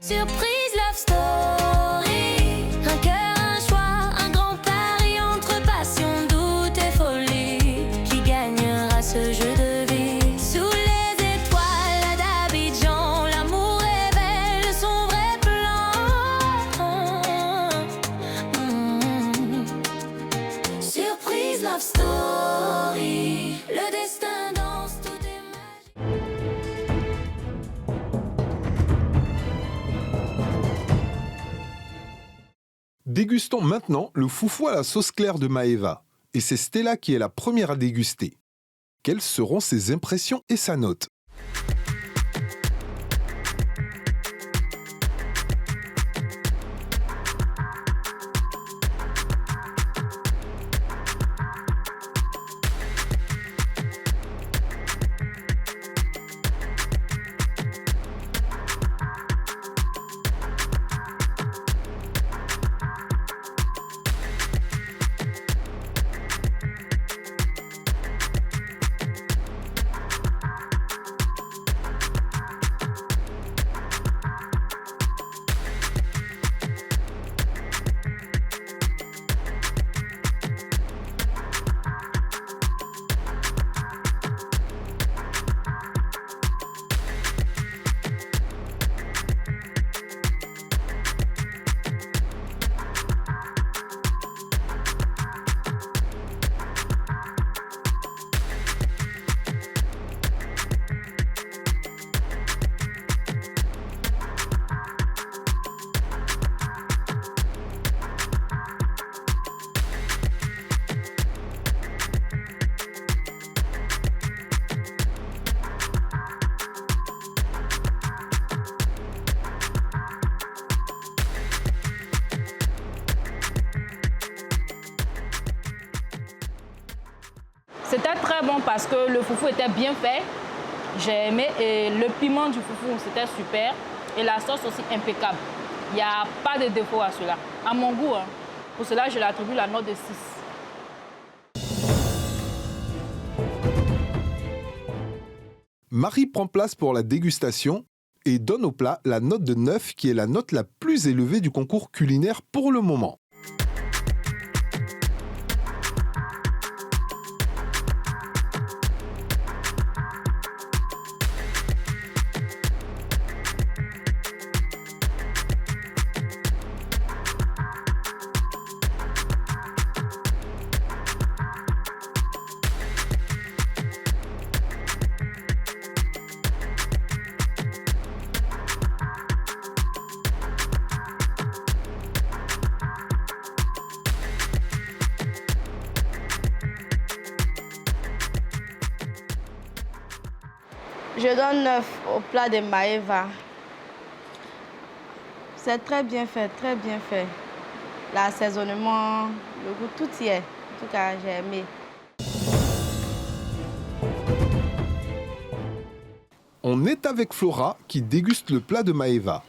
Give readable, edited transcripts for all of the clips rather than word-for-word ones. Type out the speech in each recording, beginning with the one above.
Surprise love story. Un cœur, un choix, un grand pari entre passion, doute et folie. Qui gagnera ce jeu de vie? Sous les étoiles d'Abidjan, l'amour révèle son vrai plan. Surprise love story. Le destin danse, tout est magique. Dégustons maintenant le foufou à la sauce claire de Maeva. Et c'est Stella qui est la première à déguster. Quelles seront ses impressions et sa note? C'était très bon parce que le foufou était bien fait. J'ai aimé et le piment du foufou, c'était super. Et la sauce aussi impeccable. Il n'y a pas de défaut à cela. À mon goût, hein. Pour cela, je l'attribue la note de 6. Marie prend place pour la dégustation et donne au plat la note de 9 qui est la note la plus élevée du concours culinaire pour le moment. Je donne 9 au plat de Maeva. C'est très bien fait, très bien fait. L'assaisonnement, le goût, tout y est. En tout cas, j'ai aimé. On est avec Flora qui déguste le plat de Maeva.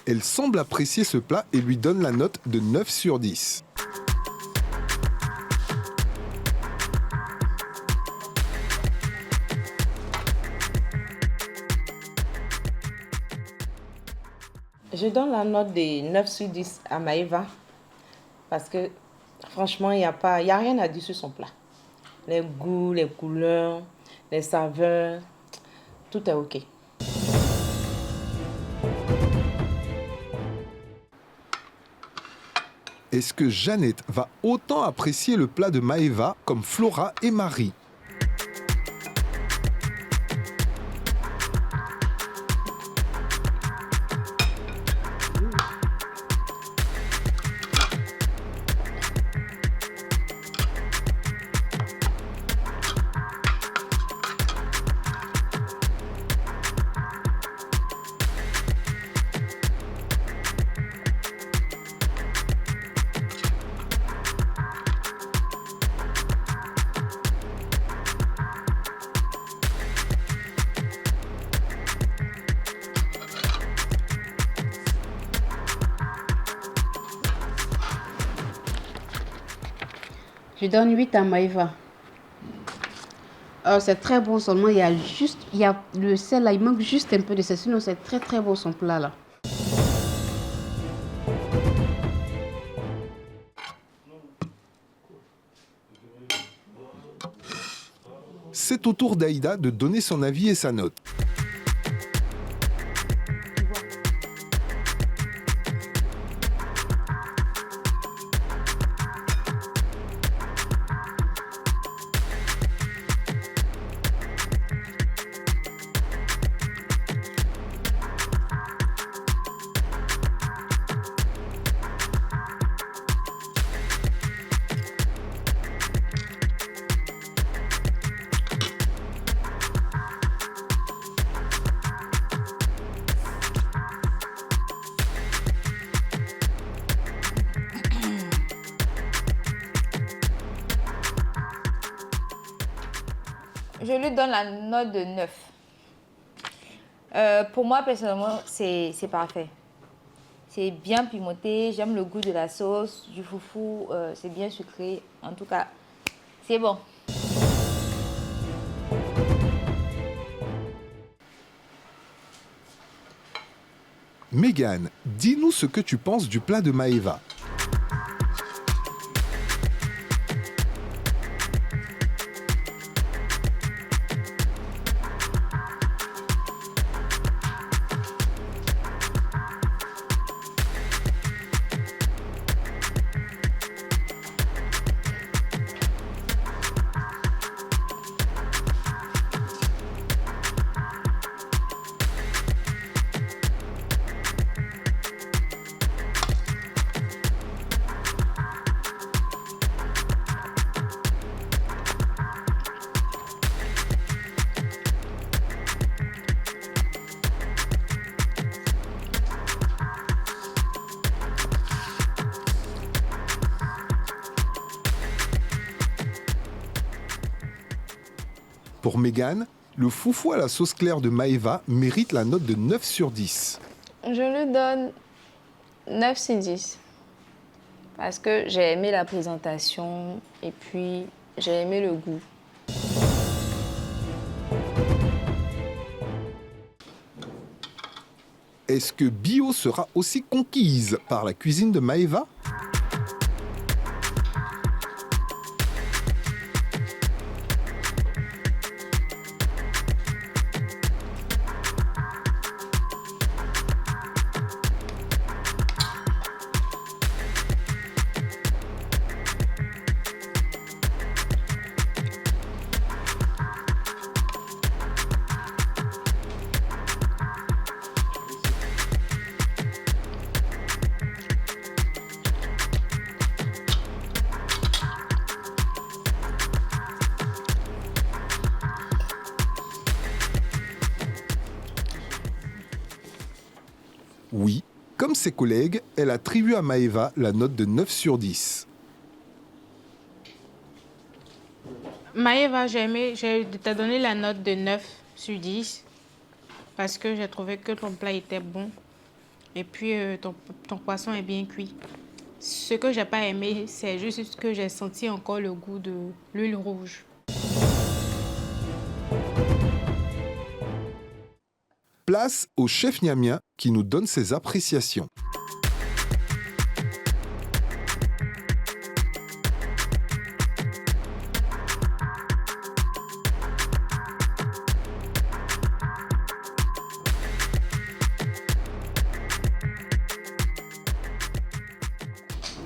Elle semble apprécier ce plat et lui donne la note de 9 sur 10. Je donne la note de 9 sur 10 à Maeva parce que franchement, il y a rien à dire sur son plat. Les goûts, les couleurs, les saveurs, tout est OK. Est-ce que Jeannette va autant apprécier le plat de Maëva comme Flora et Marie? Je donne 8 à Maëva. C'est très bon, seulement il y a le sel là, il manque juste un peu de sel, sinon c'est très très bon son plat là. C'est au tour d'Aïda de donner son avis et sa note. Je lui donne la note de 9. Pour moi, personnellement, c'est parfait. C'est bien pimenté, j'aime le goût de la sauce, du foufou, c'est bien sucré. En tout cas, c'est bon. Mégane, dis-nous ce que tu penses du plat de Maëva. Pour Mégane, le foufou à la sauce claire de Maëva mérite la note de 9 sur 10. Je lui donne 9 sur 10. Parce que j'ai aimé la présentation et puis j'ai aimé le goût. Est-ce que Bio sera aussi conquise par la cuisine de Maëva? Oui, comme ses collègues, elle attribue à Maëva la note de 9 sur 10. Maëva, je t'ai donné la note de 9 sur 10 parce que j'ai trouvé que ton plat était bon et puis ton poisson est bien cuit. Ce que j'ai pas aimé, c'est juste que j'ai senti encore le goût de l'huile rouge. Place au chef Niamien qui nous donne ses appréciations.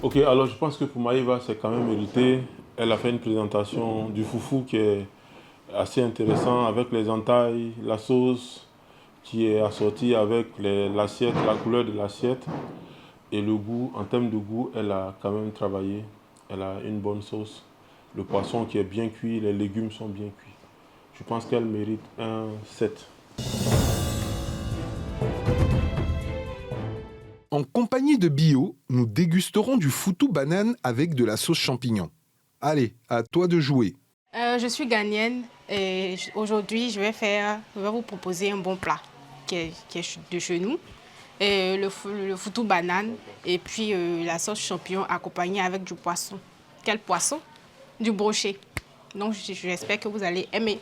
Ok, alors je pense que pour Maïva, c'est quand même mérité. Elle a fait une présentation du foufou qui est assez intéressant avec les entailles, la sauce qui est assortie avec l'assiette, la couleur de l'assiette et le goût. En termes de goût, elle a quand même travaillé. Elle a une bonne sauce. Le poisson qui est bien cuit, les légumes sont bien cuits. Je pense qu'elle mérite un 7. En compagnie de Bio, nous dégusterons du foutou banane avec de la sauce champignon. Allez, à toi de jouer. Je suis ghanéenne et aujourd'hui, je vais vous proposer un bon plat qui est de chez nous. Et le foutou banane et puis la sauce champignon accompagnée avec du poisson. Quel poisson? Du brochet. Donc, j'espère que vous allez aimer.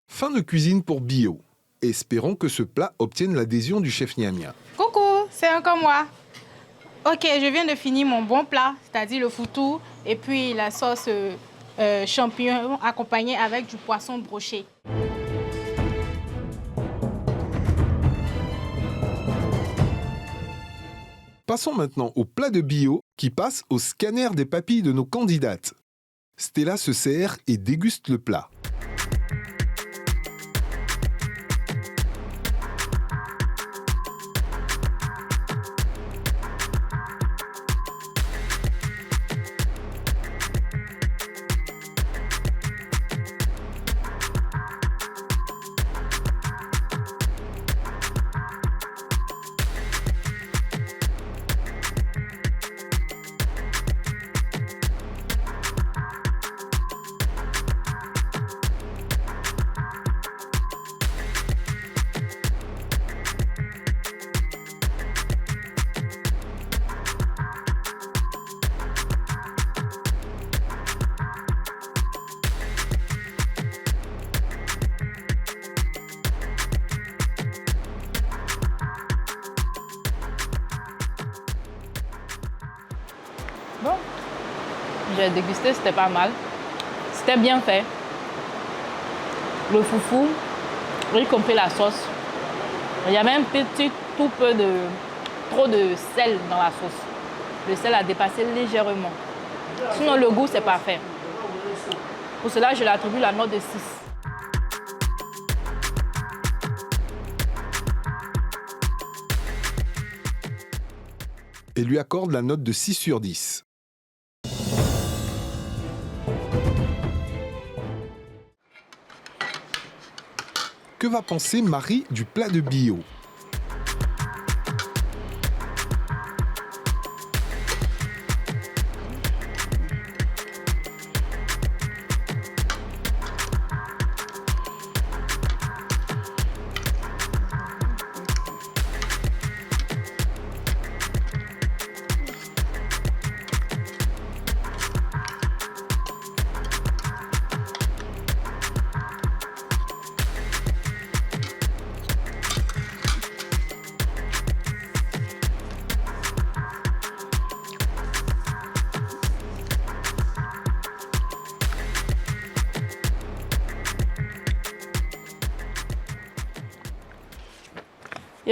Fin de cuisine pour Bio. Espérons que ce plat obtienne l'adhésion du chef Niamia. Coucou, c'est encore moi. Ok, je viens de finir mon bon plat, c'est-à-dire le foutou et puis la sauce champignon accompagnée avec du poisson broché. Passons maintenant au plat de Bio qui passe au scanner des papilles de nos candidates. Stella se sert et déguste le plat. Bon, j'ai dégusté, c'était pas mal. C'était bien fait. Le foufou, y compris la sauce. Il y avait un petit tout peu de trop de sel dans la sauce. Le sel a dépassé légèrement. Sinon, le goût, c'est parfait. Pour cela, je lui attribue la note de 6. Et lui accorde la note de 6 sur 10. Que va penser Marie du plat de Bio?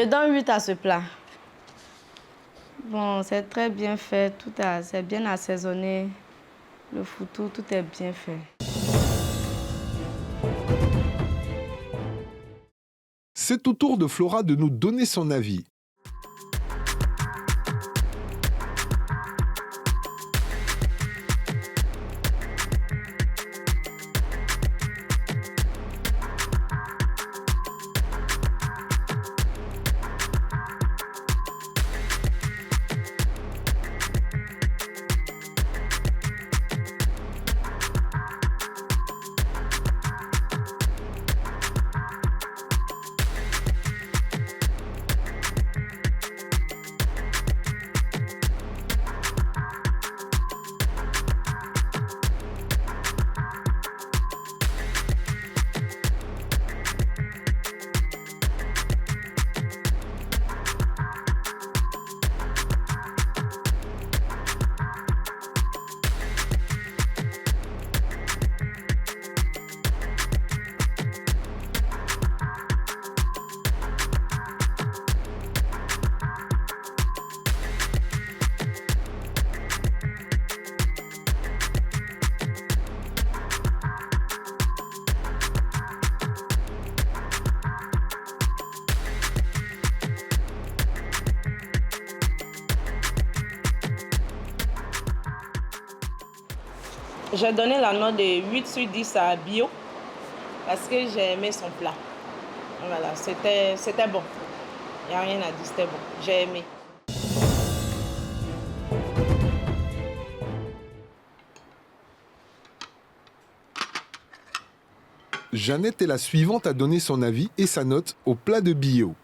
Je donne 8 à ce plat. Bon, c'est très bien fait, c'est bien assaisonné. Le foutou, tout est bien fait. C'est au tour de Flora de nous donner son avis. J'ai donné la note de 8 sur 10 à Bio parce que j'ai aimé son plat. Voilà, c'était bon. Il n'y a rien à dire, c'était bon. J'ai aimé. Jeannette est la suivante à donner son avis et sa note au plat de Bio.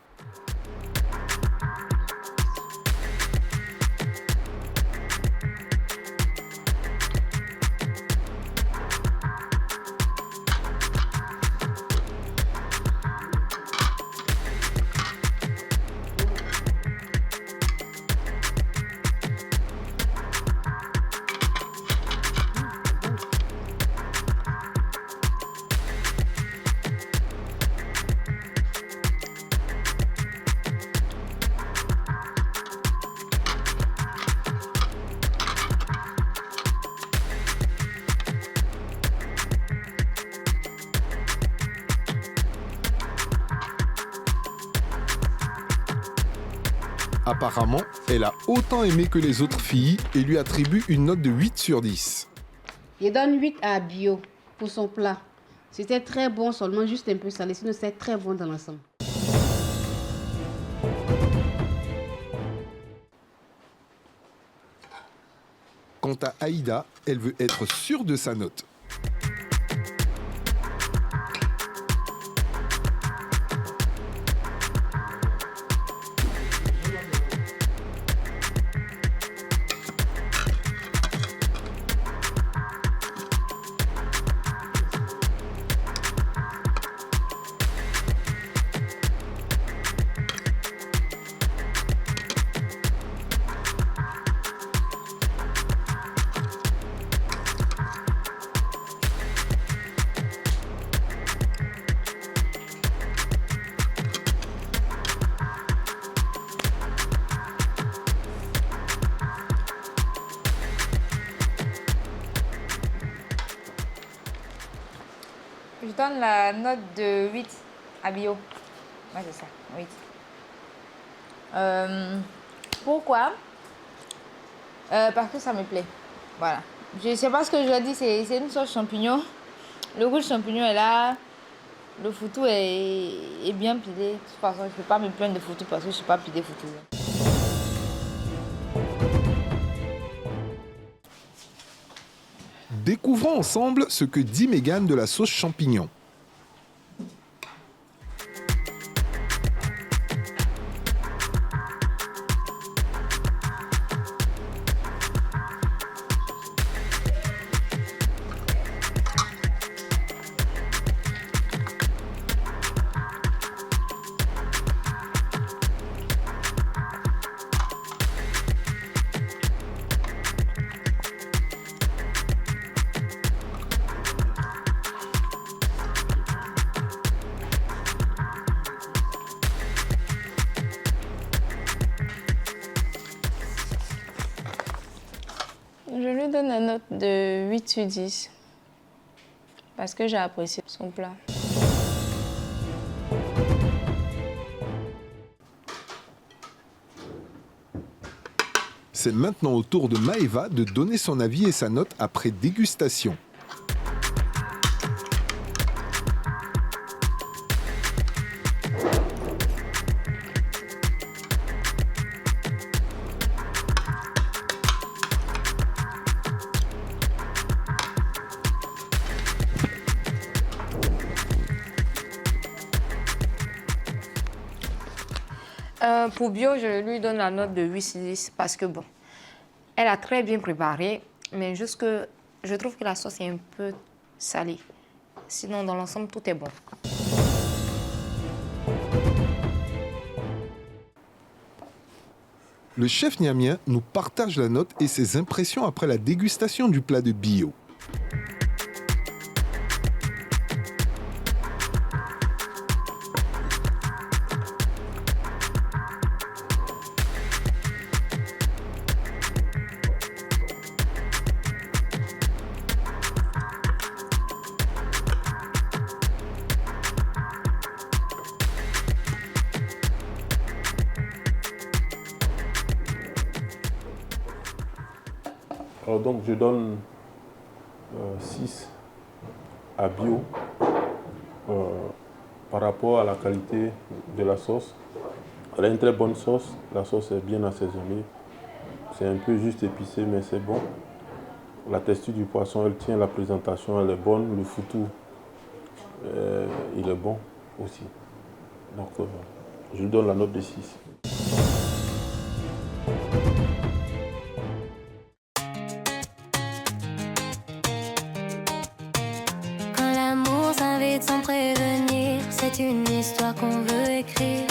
Apparemment, elle a autant aimé que les autres filles et lui attribue une note de 8 sur 10. Je donne 8 à Bio pour son plat. C'était très bon, seulement juste un peu salé, sinon c'est très bon dans l'ensemble. Quant à Aïda, elle veut être sûre de sa note. Je donne la note de 8 à Bio. Ouais, c'est ça, 8. Pourquoi Parce que ça me plaît. Voilà. Je ne sais pas ce que je dis, c'est une sauce champignon. Le goût de champignon est là. Le foutou est bien pilé. De toute façon, je ne peux pas me plaindre de foutou parce que je ne suis pas pilé foutou. Découvrons ensemble ce que dit Mégane de la sauce champignon. Je lui donne la note de 8 sur 10 parce que j'ai apprécié son plat. C'est maintenant au tour de Maëva de donner son avis et sa note après dégustation. Pour Bio, je lui donne la note de 8 sur 10 parce que bon, elle a très bien préparé, mais juste que je trouve que la sauce est un peu salée. Sinon, dans l'ensemble, tout est bon. Le chef niamien nous partage la note et ses impressions après la dégustation du plat de Bio. Alors donc je donne 6 à Bio par rapport à la qualité de la sauce. Elle a une très bonne sauce, la sauce est bien assaisonnée. C'est un peu juste épicé mais c'est bon. La texture du poisson elle tient, la présentation elle est bonne, le foutou il est bon aussi. Donc je lui donne la note de 6. Sans prévenir, c'est une histoire qu'on veut écrire.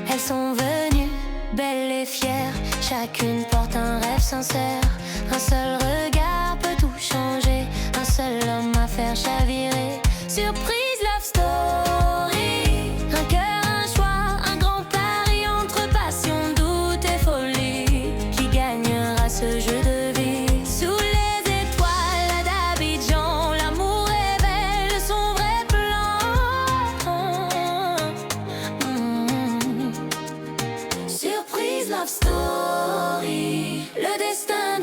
Elles sont venues, belles et fières, chacune porte un rêve sincère. Un seul regard peut tout changer, un seul homme à faire chavirer. Surprise love story, un cœur, un choix, un grand pari entre passion, doute et folie. Qui gagnera ce jeu de vie? Love story, le destin